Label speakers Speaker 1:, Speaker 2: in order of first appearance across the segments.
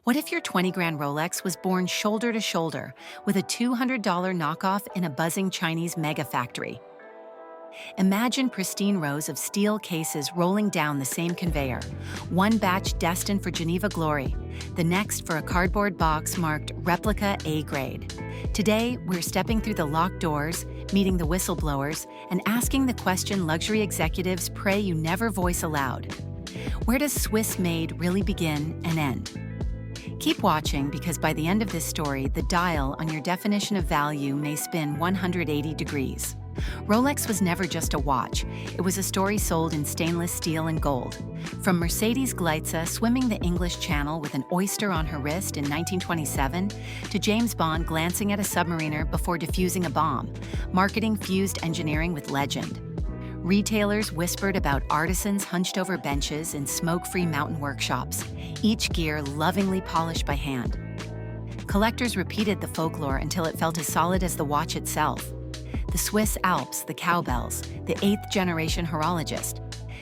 Speaker 1: What if your 20 grand Rolex was born shoulder to shoulder with a $200 knockoff in a buzzing Chinese megafactory? Imagine pristine rows of steel cases rolling down the same conveyor, one batch destined for Geneva glory, the next for a cardboard box marked Replica A Grade. Today, we're stepping through the locked doors, meeting the whistleblowers, and asking the question luxury executives pray you never voice aloud. Where does Swiss-made really begin and end? Keep watching, because by the end of this story, the dial on your definition of value may spin 180 degrees. Rolex was never just a watch. It was a story sold in stainless steel and gold. From Mercedes Gleitze swimming the English Channel with an oyster on her wrist in 1927, to James Bond glancing at a submariner before defusing a bomb, marketing fused engineering with legend. Retailers whispered about artisans hunched over benches in smoke-free mountain workshops, each gear lovingly polished by hand. Collectors repeated the folklore until it felt as solid as the watch itself. The Swiss Alps, the cowbells, the 8th generation horologist.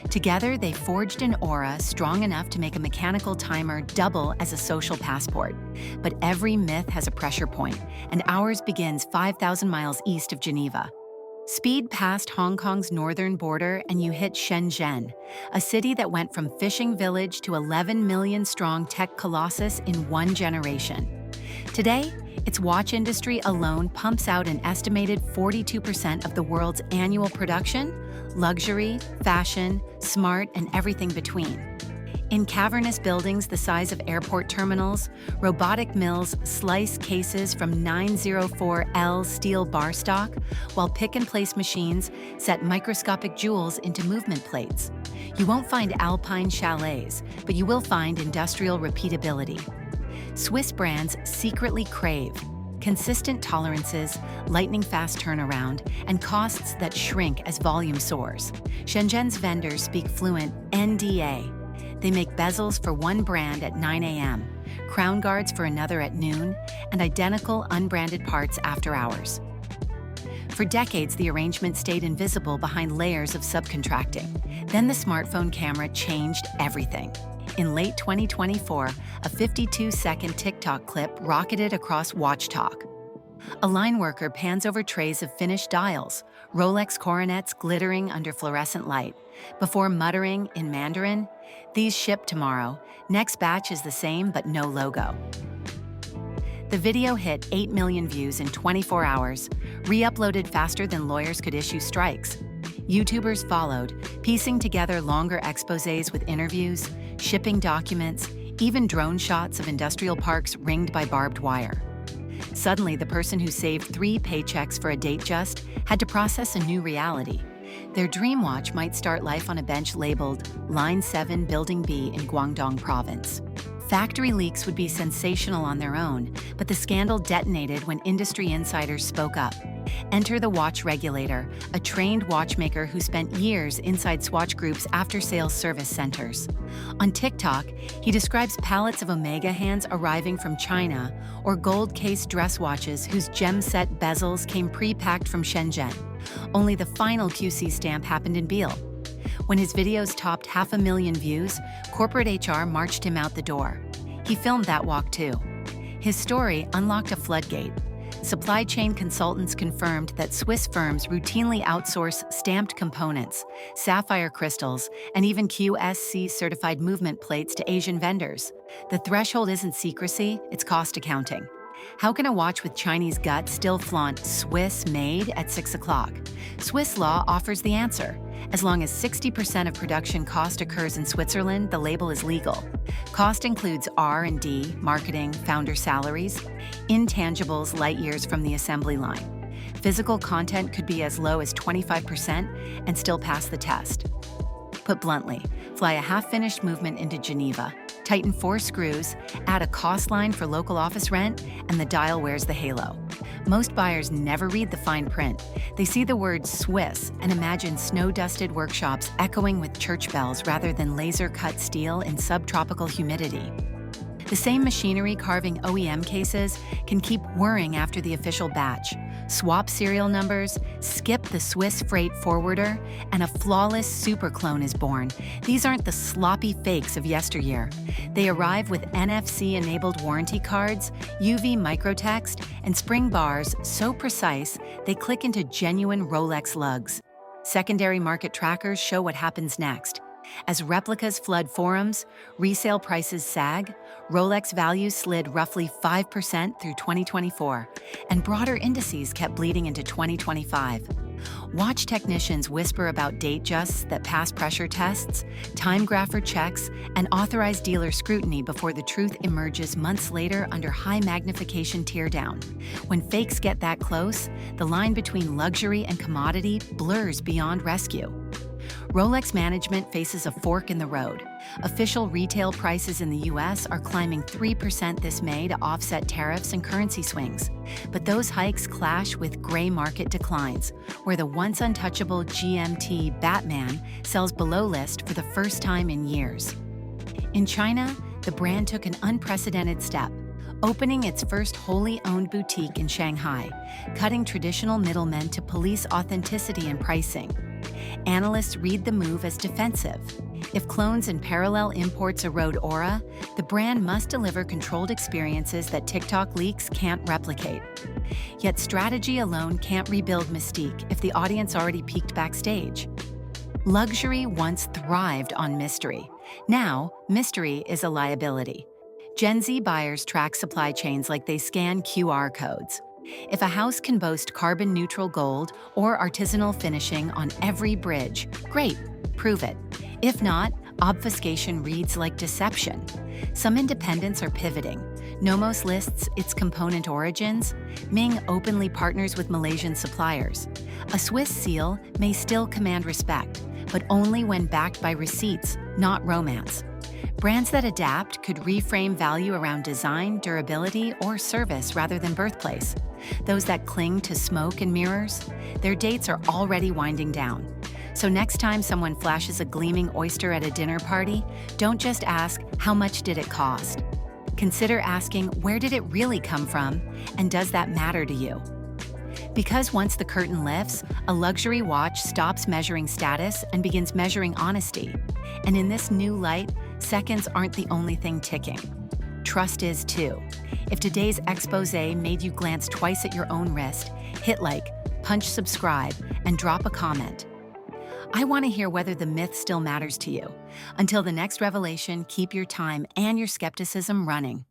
Speaker 1: Together, they forged an aura strong enough to make a mechanical timer double as a social passport. But every myth has a pressure point, and ours begins 5,000 miles east of Geneva. Speed past Hong Kong's northern border and you hit Shenzhen, a city that went from fishing village to 11 million strong tech colossus in one generation. Today, its watch industry alone pumps out an estimated 42% of the world's annual production: luxury, fashion, smart, and everything between. In cavernous buildings the size of airport terminals, robotic mills slice cases from 904L steel bar stock, while pick-and-place machines set microscopic jewels into movement plates. You won't find alpine chalets, but you will find industrial repeatability. Swiss brands secretly crave consistent tolerances, lightning-fast turnaround, and costs that shrink as volume soars. Shenzhen's vendors speak fluent NDA. They make bezels for one brand at 9 a.m., crown guards for another at noon, and identical unbranded parts after hours. For decades, the arrangement stayed invisible behind layers of subcontracting. Then the smartphone camera changed everything. In late 2024, a 52-second TikTok clip rocketed across Watch Talk. A line worker pans over trays of finished dials, Rolex coronets glittering under fluorescent light, before muttering in Mandarin, "These ship tomorrow. Next batch is the same but no logo." The video hit 8 million views in 24 hours, re-uploaded faster than lawyers could issue strikes. YouTubers followed, piecing together longer exposés with interviews, shipping documents, even drone shots of industrial parks ringed by barbed wire. Suddenly, the person who saved 3 paychecks for a date just had to process a new reality. Their dream watch might start life on a bench labeled Line 7 Building B in Guangdong Province. Factory leaks would be sensational on their own, but the scandal detonated when industry insiders spoke up. Enter the watch regulator, a trained watchmaker who spent years inside Swatch Group's after-sales service centers. On TikTok, he describes pallets of Omega hands arriving from China, or gold-cased dress watches whose gem-set bezels came pre-packed from Shenzhen. Only the final QC stamp happened in Biel. When his videos topped 500,000 views, corporate HR marched him out the door. He filmed that walk too. His story unlocked a floodgate. Supply chain consultants confirmed that Swiss firms routinely outsource stamped components, sapphire crystals, and even QSC-certified movement plates to Asian vendors. The threshold isn't secrecy, it's cost accounting. How can a watch with Chinese gut still flaunt Swiss-made at 6 o'clock? Swiss law offers the answer. As long as 60% of production cost occurs in Switzerland, the label is legal. Cost includes R&D, marketing, founder salaries, intangibles light years from the assembly line. Physical content could be as low as 25% and still pass the test. Put bluntly, fly a half-finished movement into Geneva, tighten 4 screws, add a cost line for local office rent, and the dial wears the halo. Most buyers never read the fine print. They see the word Swiss and imagine snow-dusted workshops echoing with church bells rather than laser-cut steel in subtropical humidity. The same machinery carving OEM cases can keep whirring after the official batch. Swap serial numbers, skip the Swiss freight forwarder, and a flawless superclone is born. These aren't the sloppy fakes of yesteryear. They arrive with NFC-enabled warranty cards, UV microtext, and spring bars so precise they click into genuine Rolex lugs. Secondary market trackers show what happens next. As replicas flood forums, resale prices sag, Rolex values slid roughly 5% through 2024, and broader indices kept bleeding into 2025. Watch technicians whisper about date justs that pass pressure tests, time grapher checks, and authorized dealer scrutiny before the truth emerges months later under high magnification teardown. When fakes get that close, the line between luxury and commodity blurs beyond rescue. Rolex management faces a fork in the road. Official retail prices in the US are climbing 3% this May to offset tariffs and currency swings. But those hikes clash with gray market declines, where the once untouchable GMT Batman sells below list for the first time in years. In China, the brand took an unprecedented step, opening its first wholly owned boutique in Shanghai, cutting traditional middlemen to police authenticity and pricing. Analysts read the move as defensive. If clones and parallel imports erode aura, the brand must deliver controlled experiences that TikTok leaks can't replicate. Yet strategy alone can't rebuild mystique if the audience already peaked backstage. Luxury once thrived on mystery. Now, mystery is a liability. Gen Z buyers track supply chains like they scan QR codes. If a house can boast carbon-neutral gold or artisanal finishing on every bridge, great, prove it. If not, obfuscation reads like deception. Some independents are pivoting. Nomos lists its component origins. Ming openly partners with Malaysian suppliers. A Swiss seal may still command respect, but only when backed by receipts, not romance. Brands that adapt could reframe value around design, durability, or service rather than birthplace. Those that cling to smoke and mirrors, their dates are already winding down. So next time someone flashes a gleaming Oyster at a dinner party, don't just ask, how much did it cost? Consider asking, where did it really come from, and does that matter to you? Because once the curtain lifts, a luxury watch stops measuring status and begins measuring honesty. And in this new light, seconds aren't the only thing ticking. Trust is too. If today's expose made you glance twice at your own wrist, hit like, punch subscribe, and drop a comment. I want to hear whether the myth still matters to you. Until the next revelation, keep your time and your skepticism running.